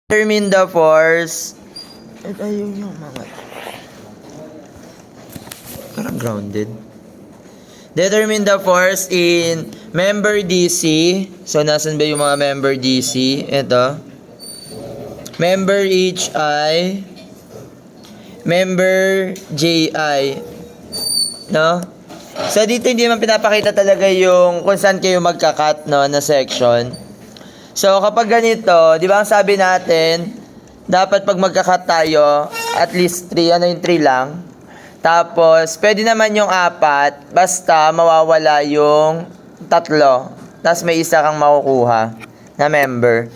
Determine the force. Ayaw yung mga... Parang grounded. Determine the force in member DC. So, nasan ba yung mga member DC? Ito. Member HI. Member JI. No? So, dito hindi man pinapakita talaga yung kung saan kayo magka-cut, no, na section. So, kapag ganito, di ba ang sabi natin, dapat pag magka-cut tayo, at least 3, yung 3 lang. Tapos, pwede naman yung 4, basta mawawala yung 3. Tapos may isa kang makukuha na member.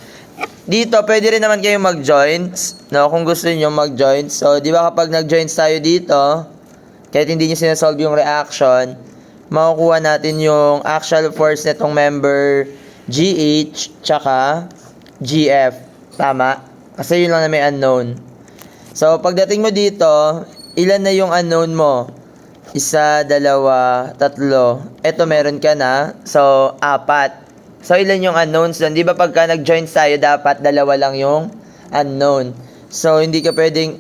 Dito, pwede rin naman kayong mag-joins, no? Kung gusto niyo mag-joins. So, di ba kapag nag-joins tayo dito, kahit hindi niyo sinasolve yung reaction, makukuha natin yung actual force nitong member GH tsaka GF. Tama? Kasi yun lang na may unknown. So, pagdating mo dito, ilan na yung unknown mo? 1, 2, 3. Ito meron ka na. So, 4. So, ilan yung unknowns doon? Di ba pagka nag-join tayo, dapat 2 lang yung unknown. So, hindi ka pwedeng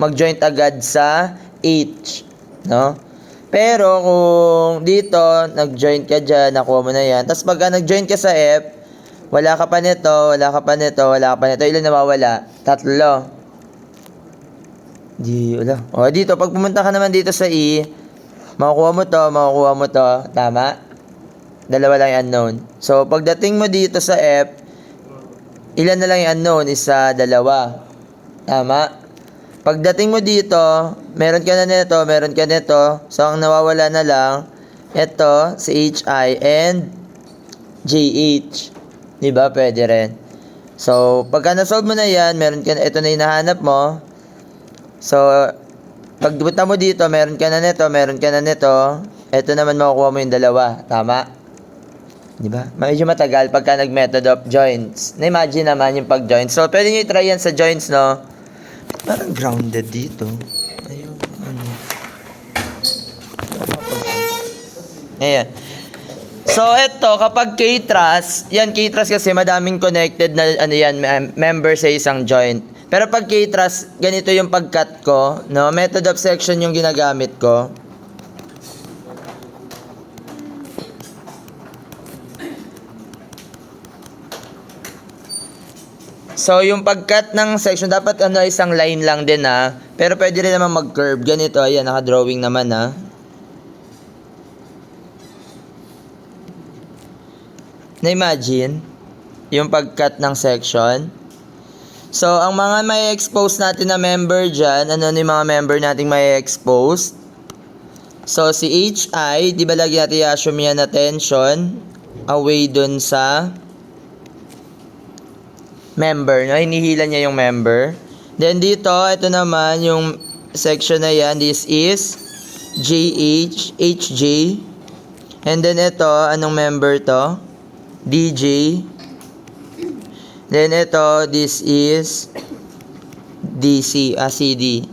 mag-join agad sa H. No? Pero kung dito, nag-join ka dyan, nakuha mo na yan. Tapos pagka nag-join ka sa F, wala ka pa nito, wala ka pa nito, wala ka pa nito. Ilan nawawala? 3. Di, wala. O, dito, pag pumunta ka naman dito sa E, makukuha mo to, makukuha mo to. Tama? 2 lang yung unknown. So, pagdating mo dito sa F, ilan na lang yung unknown? 1, 2. Tama? Pagdating mo dito, meron ka na nito, meron ka nito. So, ang nawawala na lang, ito, si HI and JH. Diba? Pwede rin. So, pagka nasolve mo na yan, meron ka na, ito na hinahanap mo. So, pagpunta mo dito, meron ka na nito, meron ka na nito. Ito naman makukuha mo yung 2. Tama? Diba? Medyo matagal pagka nag-method of joins. Na-imagine naman yung pag-joins. So, pwede nyo i-try yan sa joins, no? Parang grounded dito. Ayun, ano. Ayan. So, ito, kapag K-Trust, yan K-Trust kasi madaming connected na, ano yan, member sa isang joint. Pero pag K-Trust, ganito yung pag-cut ko, no? Method of section yung ginagamit ko. So, yung pag-cut ng section, dapat isang line lang din Pero pwede rin naman mag-curve. Ganito, ayan, naka-drawing naman Na-imagine yung pag-cut ng section. So, ang mga may expose natin na member dyan, ano yung mga member nating may expose? So, si HI, di ba lagi natin i-assume yan na tension away dun sa member, no? Hinihila niya yung member. Then dito, ito naman yung section na yan. This is JH, HJ. And then ito, anong member to? DJ. Then ito, this is DC, CD.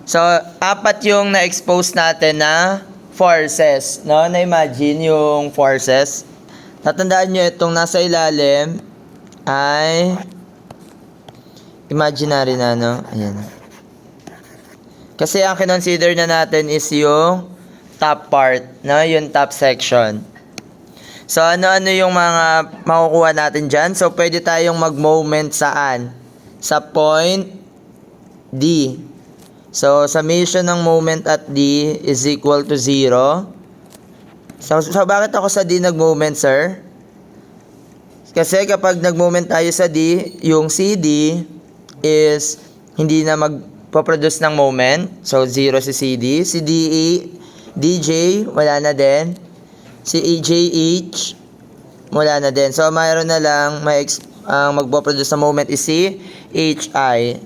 So, 4 yung na-expose natin na forces, no? Na-imagine yung forces. Tatandaan nyo itong nasa ilalim ay imaginary na, no? Ayan. Kasi ang kinonsider na natin is yung top part, no? Yung top section. So, ano-ano yung mga makukuha natin dyan? So, pwede tayong mag-moment saan? Sa point D. So, summation ng moment at D is equal to 0. So, bakit ako sa D nag-moment, sir? Kasi kapag nag-moment tayo sa D, yung CD is hindi na magpo-produce ng moment. So, 0 si CD. Si DE, DJ, wala na din. Si EJH, wala na din. So, mayroon na lang, magpo-produce ng moment is si HI.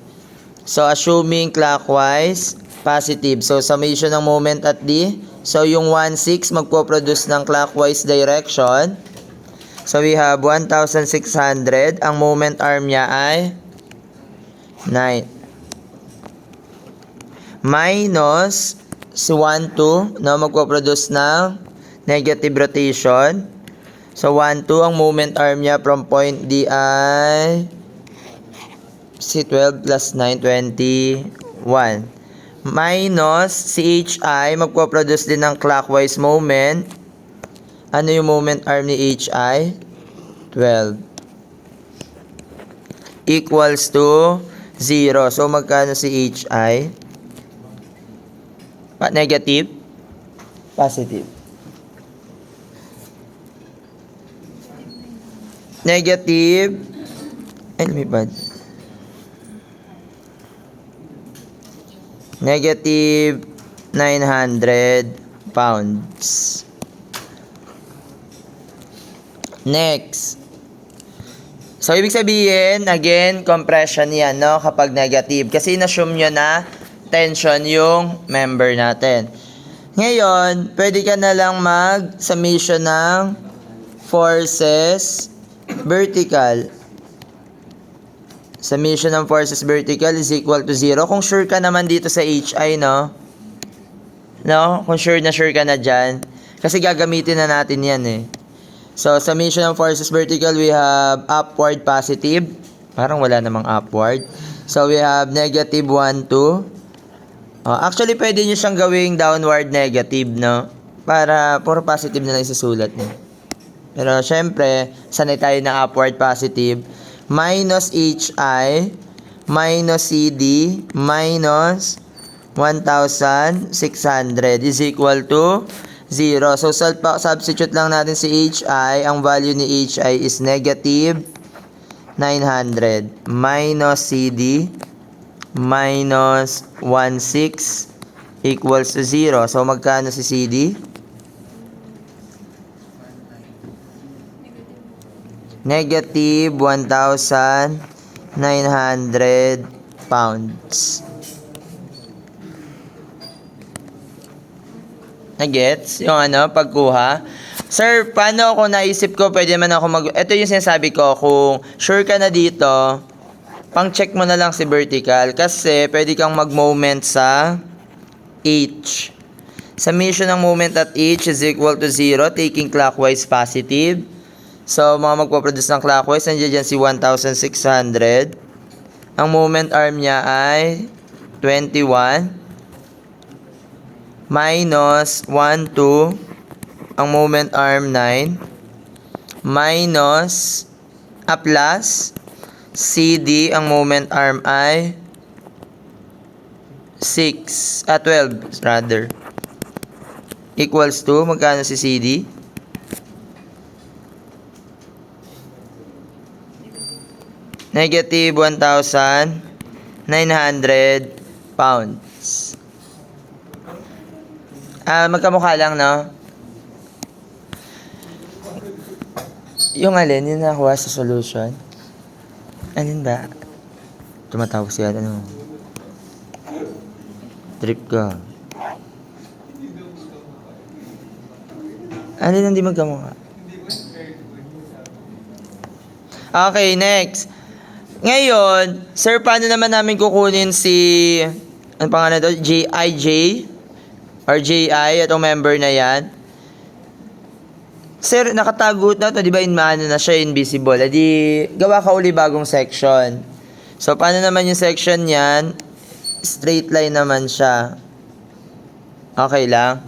So, assuming clockwise, positive. So, summation ng moment at D. So, yung 1,6 magpo-produce ng clockwise direction. So, we have 1,600. Ang moment arm niya ay 9. Minus si 1,2 na magpo-produce ng negative rotation. So, 1, 2. Ang moment arm niya from point D ay C12 plus 9, 21. Minus si HI, magpo-produce din ng clockwise moment. Ano yung moment arm ni HI? 12. Equals to 0. So, magkano si HI? Negative? Positive. Negative. Ay, lumipad. Negative 900 pounds. Next. So, ibig sabihin, again, compression yan, no? Kapag negative. Kasi in-assume nyo na tension yung member natin. Ngayon, pwede ka na lang mag-summation ng forces vertical. Summation ng forces vertical is equal to 0. Kung sure ka naman dito sa HI, no? No? Kung sure ka na dyan. Kasi gagamitin na natin yan, eh. So, summation ng forces vertical, we have upward positive. Parang wala namang upward. So, we have negative 1, 2. Actually, pwede nyo siyang gawing downward negative, no? Para puro positive na lang isusulat nyo. Pero, syempre, sanay tayo na upward positive. Minus HI, minus CD, minus 1,600 is equal to 0. So, substitute lang natin si HI. Ang value ni HI is negative 900. Minus CD, minus 1,600 equals to 0. So, magkano si CD? Negative 1,900 pounds. Nagets? Yung pagkuha. Sir, paano ako naisip ko, pwede man ako ito yung sinasabi ko, kung sure ka na dito, pang-check mo na lang si vertical. Kasi, pwede kang mag-moment sa H. Summation ng moment at H is equal to 0, taking clockwise positive. So, mga magpo-produce ng clockwise, nandiyan dyan si 1,600. Ang moment arm niya ay 21. Minus 1, 2. Ang moment arm 9. Minus, plus, CD, ang moment arm ay 12 rather. Equals to, magkano si CD? Negative 1,900 pounds. Magkamukha lang, no? Yung alin, yung nakuha sa solution. Alin ba? Tumatawag siya, trip ka. Alin hindi magkamukha? Okay, next. Ngayon, sir, paano naman namin kukunin si, ano pangalan ito? JIJ or JI, itong member na yan. Sir, nakatago na ito, di ba, na siya, invisible. Adi, gawa ka uli bagong section. So, paano naman yung section yan? Straight line naman siya. Okay lang.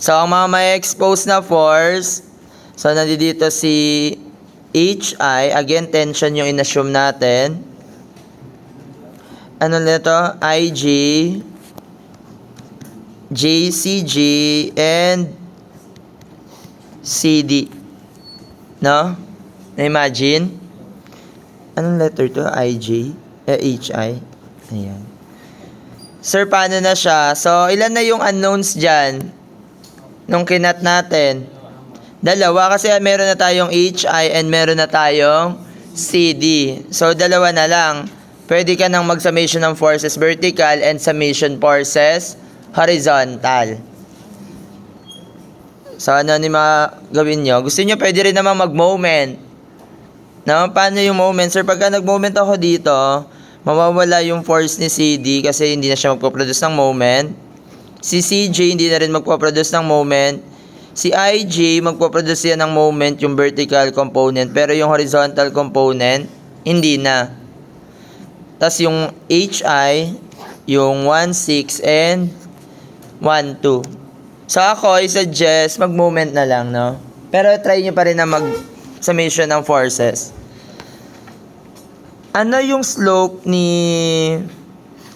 So, ang mga may expose na force, so, nandito si HI, again, tension yung inassume natin. Ano nito? IG, JCG, and CD. No? Na-imagine? Anong letter to? IJ? HI. Ayan. Sir, paano na siya? So, ilan na yung unknowns dyan? Nung kinat natin? Dalawa, kasi meron na tayong HI and meron na tayong CD. So, dalawa na lang. Pwede ka nang mag-summation ng forces vertical and summation forces horizontal. So, ano ni mga gawin nyo? Gusto nyo, pwede rin naman mag-moment. No? Paano yung moment? Sir, pagka nag-moment ako dito, mawawala yung force ni CD kasi hindi na siya magpo-produce ng moment. Si CJ hindi na rin magpo-produce ng moment. Si IG, magpo-produce yan ng moment yung vertical component, pero yung horizontal component, hindi na. Tapos yung HI, yung 1,6 and 1,2. So ako, I-suggest mag-moment na lang, no? Pero try nyo pa rin na mag-summation ng forces. Ano yung slope ni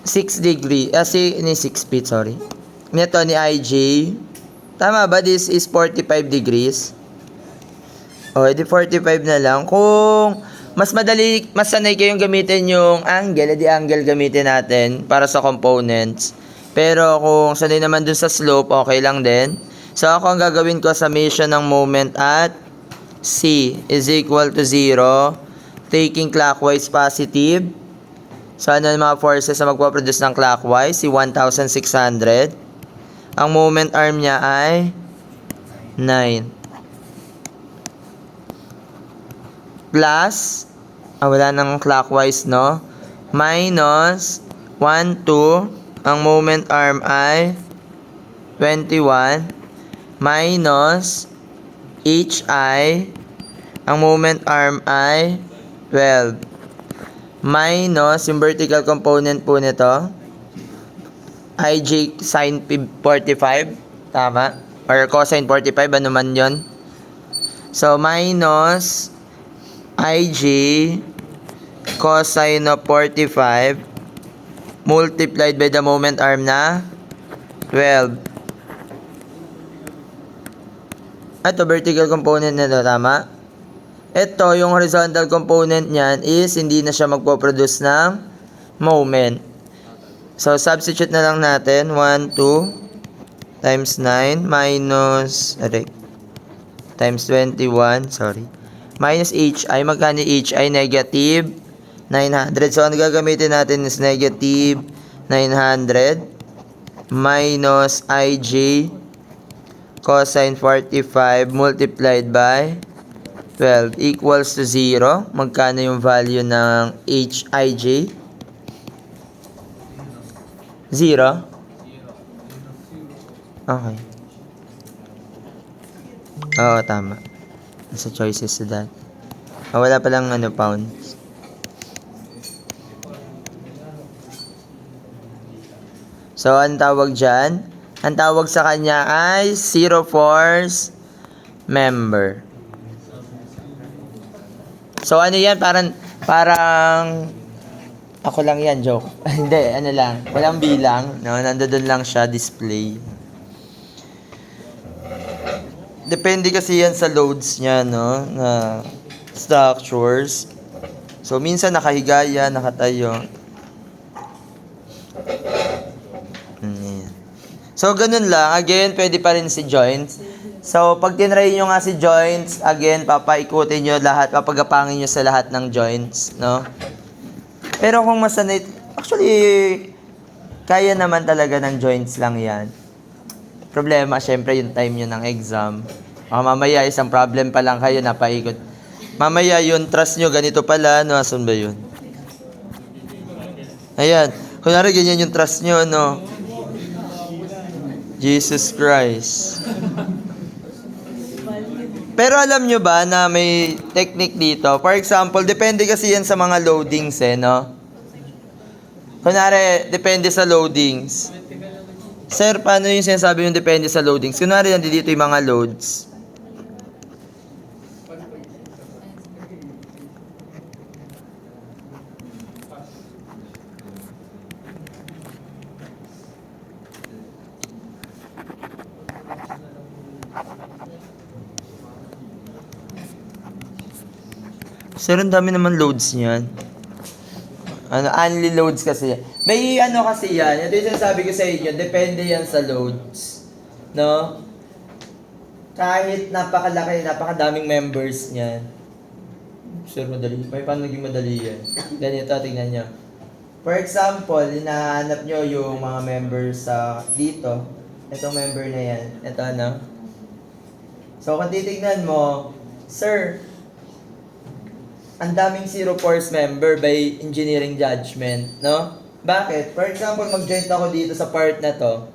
6 degree, ni 6 feet, sorry. Nito ni IG. Tama ba? This is 45 degrees. O, edi 45 na lang. Kung mas sanay kayong gamitin yung angle, edi angle gamitin natin para sa components. Pero kung sanay naman dun sa slope, okay lang din. So, ako ang gagawin ko, summation ng moment at C is equal to 0. Taking clockwise positive. So, ano yung mga forces na magpaproduce ng clockwise? Si 1,600. Ang moment arm niya ay 9. Plus, wala nang clockwise, no? Minus 1, 2. Ang moment arm ay 21. Minus HI. Ang moment arm ay 12. Minus yung vertical component po nito, IJ sin 45. Tama? Or cosine 45, ano man yun. So, minus IG cosine of 45 multiplied by the moment arm na 12. Ito, vertical component nito, tama? Ito, yung horizontal component niyan is hindi na siya magpo-produce ng moment. So, substitute na lang natin. 1, 2 times 9 minus times 21, sorry. Minus HI, magkano HI? Negative 900. So, ang gagamitin natin is negative 900 minus IJ cosine 45 multiplied by 12 equals to 0. Magkano yung value ng HIJ? 0? Okay. Oo, tama. Nasa choices to that. Wala palang pounds. So, ang tawag dyan? Ang tawag sa kanya ay zero force member. So, ano yan? Parang ako lang yan, joke. Hindi, ano lang. Walang bilang. No? Nandoon lang siya, display. Depende kasi yan sa loads niya, no? Na structures. So, minsan nakahiga yan, nakatayo. So, ganun lang. Again, pwede pa rin si joints. So, pag tinry nyo nga si joints, again, papaikutin nyo lahat, papagapangin nyo sa lahat ng joints, no? Pero kung masanay, actually, kaya naman talaga ng joints lang yan. Problema, syempre, yung time nyo ng exam. Mamaya, isang problem pa lang kayo, napaikot. Mamaya, yung trust nyo, ganito pala, no? Asan ba yun? Ayan. Kunwari, ganyan yung trust nyo, no? Jesus Christ. Pero alam nyo ba na may technique dito? For example, depende kasi yan sa mga loadings no? Kunwari, depende sa loadings. Sir, paano yung sinasabi yung depende sa loadings? Kunwari, nandito yung mga loads. Sir, ang dami naman loads niyan. Only loads kasi. May kasi yan. Ito yung sinasabi ko sa inyo, depende yan sa loads. No? Kahit napakadaming members niyan. Sir, madali. May paano naging madali yan? Ganito, tingnan nyo. For example, hinahanap nyo yung mga members sa dito. Itong member na yan. Ito, ano? So, kung titignan mo, sir, ang daming zero force member by engineering judgment, no? Bakit? For example, mag-joint ako dito sa part na to.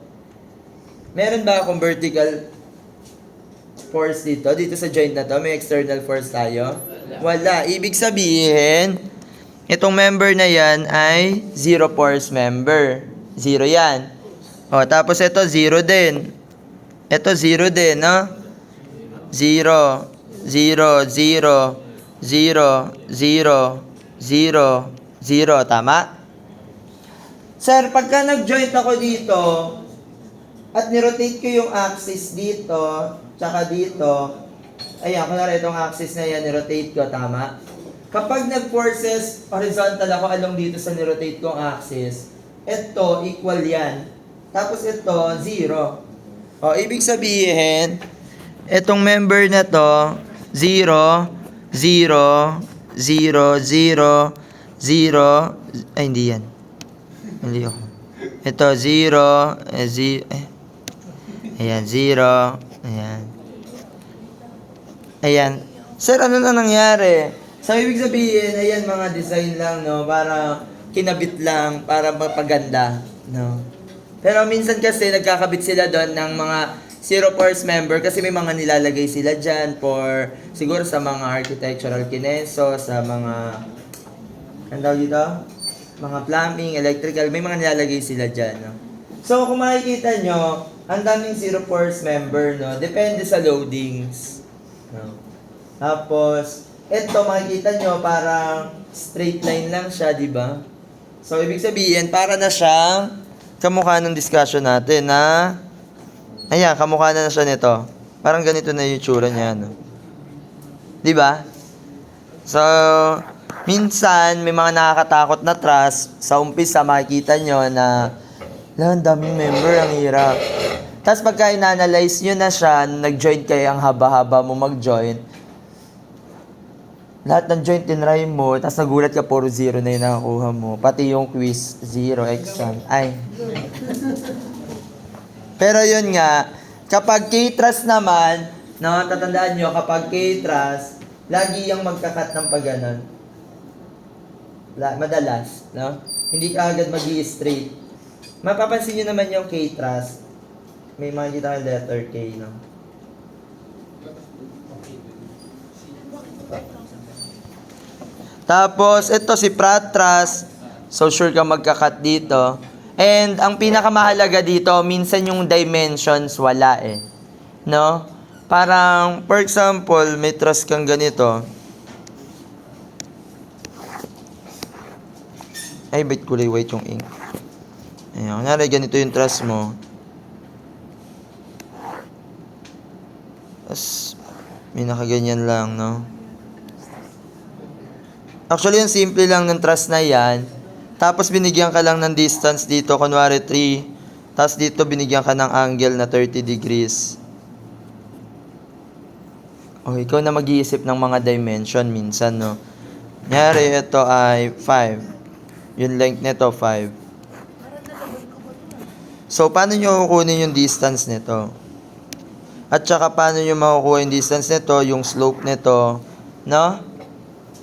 Meron ba akong vertical force dito. Dito sa joint na to, may external force tayo. Wala. Ibig sabihin, itong member na yan ay zero force member. Zero yan. O, tapos ito, zero din. Ito, zero din, no? Zero, zero, zero, zero, zero, zero, zero. Tama? Sir, pagka nag-joint ako dito, at nirotate ko yung axis dito, tsaka dito, ayan, kunwari itong axis na yan, nirotate ko, tama? Kapag nag-forces horizontal ako along dito sa nirotate kong axis, ito, equal yan. Tapos ito, zero. O, ibig sabihin, itong member na to, 0, 0, 0, 0, 0, ay, hindi yan. Mali ako. Ito, 0, ayan, 0, ayan. Ayan. Sir, ano na nangyari? So, ibig sabihin, ayan, mga design lang, no? Para kinabit lang, para mapaganda, no? Pero minsan kasi, nagkakabit sila doon ng mga zero force member kasi may mga nilalagay sila dyan for, siguro sa mga architectural kineso, sa mga, ano tawag dito? Mga plumbing, electrical, may mga nilalagay sila dyan, no? So, kung makikita nyo, ang daming zero force member, no? Depende sa loadings, no? Tapos, ito, makikita nyo, parang straight line lang siya, di ba? So, ibig sabihin, para na siyang kamukha ng discussion natin na, ayan, kamukha na siya nito. Parang ganito na yung tsura niya, no? Di ba? So, minsan, may mga nakakatakot na trust. Sa umpisa, makikita nyo na, ang daming member, ang hirap. Tapos pagka in-analyze nyo na siya, nag-join kayo, ang haba-haba mo mag-join, lahat ng joint tinry mo, tapos nagulat ka, puro zero na yung nakakuha mo. Pati yung quiz, zero, exam. Ay. Pero yun nga, kapag K-trust naman, no, tatandaan nyo, kapag K-trust, lagi yung magkakat ng pagganon. Madalas, no? Hindi ka agad mag-i-straight. Mapapansin nyo naman yung K-trust. May makikita kang letter K, no? Tapos, ito si Pratras. So, sure ka magkakat dito. And, ang pinakamahalaga dito, minsan yung dimensions, wala eh. No? Parang, for example, may truss kang ganito. Ay, bait kulay white yung ink. Ayan, kunyari, ganito yung truss mo. Tapos, may nakaganyan lang, no? Actually, yung simple lang ng truss na yan. Tapos, binigyan ka lang ng distance dito, kunwari 3. Tapos, dito, binigyan ka ng angle na 30 degrees. O, ikaw na mag-iisip ng mga dimension minsan, no? Kunyari, ito ay 5. Yung length nito, 5. So, paano nyo kukunin yung distance nito? At saka, paano nyo makukuha yung distance nito, yung slope nito, no?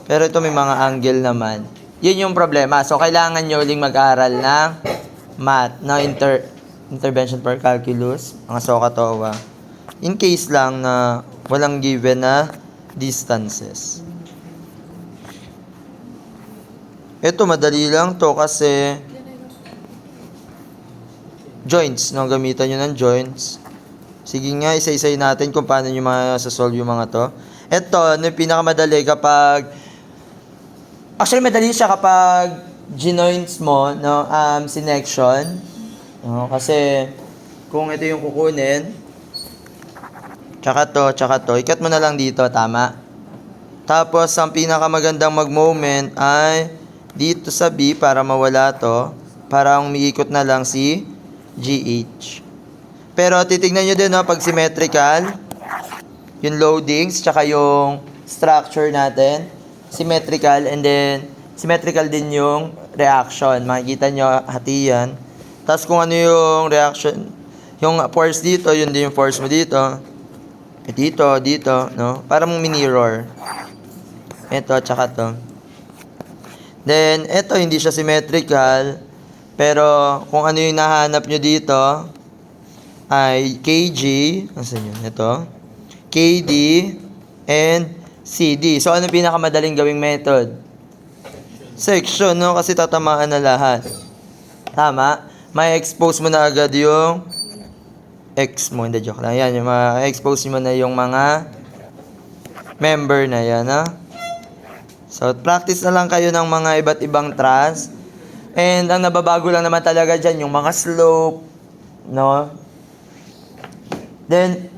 Pero ito may mga angle naman. Yun yung problema. So, kailangan nyo uling mag-aral ng math, no? Intervention per calculus, mga SOHCAHTOA. In case lang na walang given na distances. Ito, madali lang to kasi joints, no? Gamitan nyo ng joints. Sige nga, isa-isay natin kung paano nyo masasolve yung mga to. Ito, ano yung pinakamadali kapag actually, madali siya kapag ginoints mo, no, sinection. No, kasi, kung ito yung kukunin, tsaka to, ikat mo na lang dito, tama? Tapos, ang pinakamagandang mag-moment ay dito sa B para mawala to, para umiikot na lang si GH. Pero, titignan nyo din, no, pag symmetrical, yung loadings, tsaka yung structure natin, symmetrical, and then symmetrical din yung reaction. Makikita nyo, hati yan. Tapos kung ano yung reaction, yung force dito, yun din yung force mo dito. Dito, no? Para mong mirror. Ito, tsaka to. Then, ito, hindi siya symmetrical. Pero, kung ano yung nahanap nyo dito, ay kg, asan yun? Ito. KD, and CD. So, ano pinakamadaling gawing method? Section, no? Kasi tatamaan na lahat. Tama? May expose mo na agad yung X mo. Hindi, joke lang. Yan, yung expose mo na yung mga member na yan, ha? So, practice na lang kayo ng mga iba't ibang trans. And ang nababago lang naman talaga dyan, yung mga slope, no? Then,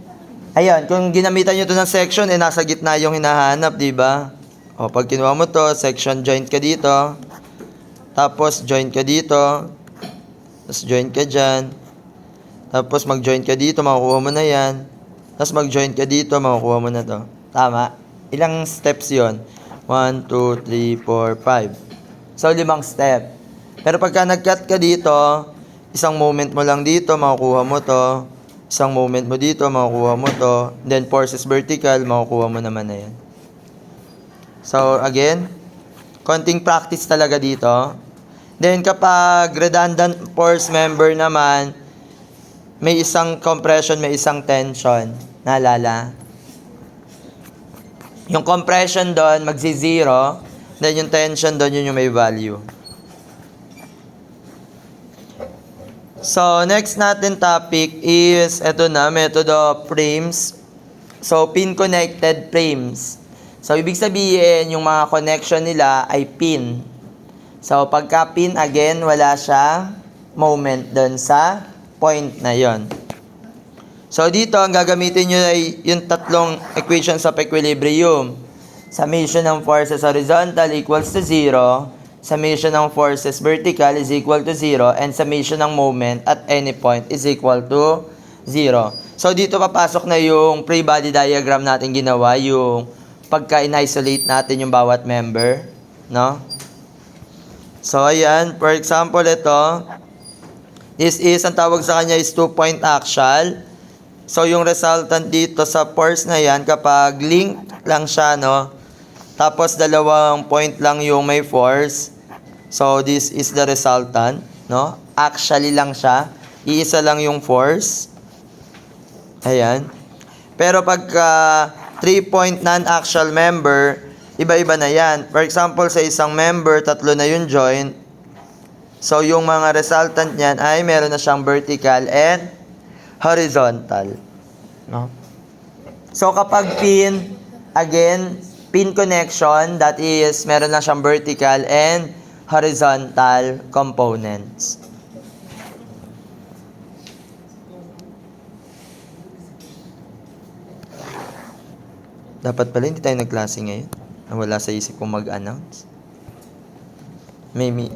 ayan, kung ginamitan nyo to ng section, nasa gitna yung hinahanap, di ba? O, pag kinuha mo to, section joint ka dito. Tapos, joint ka dito. Tapos, joint ka dyan. Tapos, mag-joint ka dito, makukuha mo na yan. Tapos, mag-joint ka dito, makukuha mo na to. Tama? Ilang steps yon? 1, 2, 3, 4, 5. So, 5 step. Pero pagka nag-cut ka dito, isang moment mo lang dito, makukuha mo to. Isang moment mo dito, makukuha mo to. Then, forces vertical, makukuha mo naman na yan. So, again, konting practice talaga dito. Then, kapag redundant force member naman, may isang compression, may isang tension. Naalala? Yung compression doon, magsi-zero. Then, yung tension doon, yun yung may value. So, next natin topic is, eto na, method of frames. So, pin-connected frames. So, ibig sabihin, yung mga connection nila ay pin. So, pagka pin, again, wala siya moment doon sa point na yon. So, dito, ang gagamitin nyo ay yung tatlong equations of equilibrium. Summation ng forces horizontal equals to 0. Summation ng forces vertical is equal to 0. And summation ng moment at any point is equal to 0. So, dito papasok na yung pre-body diagram natin ginawa, yung pagka-in-isolate natin yung bawat member, no? So, ayan. For example, ito. This is, ang tawag sa kanya is 2-point axial. So, yung resultant dito sa force na yan, kapag link lang siya, no? Tapos, 2 point lang yung may force. So, this is the resultant, no? Actually lang siya. Iisa lang yung force. Ayan. Pero pagka 3-point non-axial member, iba-iba na yan. For example, sa isang member, 3 na yung joint. So, yung mga resultant niyan ay meron na siyang vertical and horizontal. No? So, kapag pin, again, pin connection, that is, meron na siyang vertical and horizontal components. Dapat pala hindi tayo nagklase ngayon. Nawala sa isip kong mag-announce. May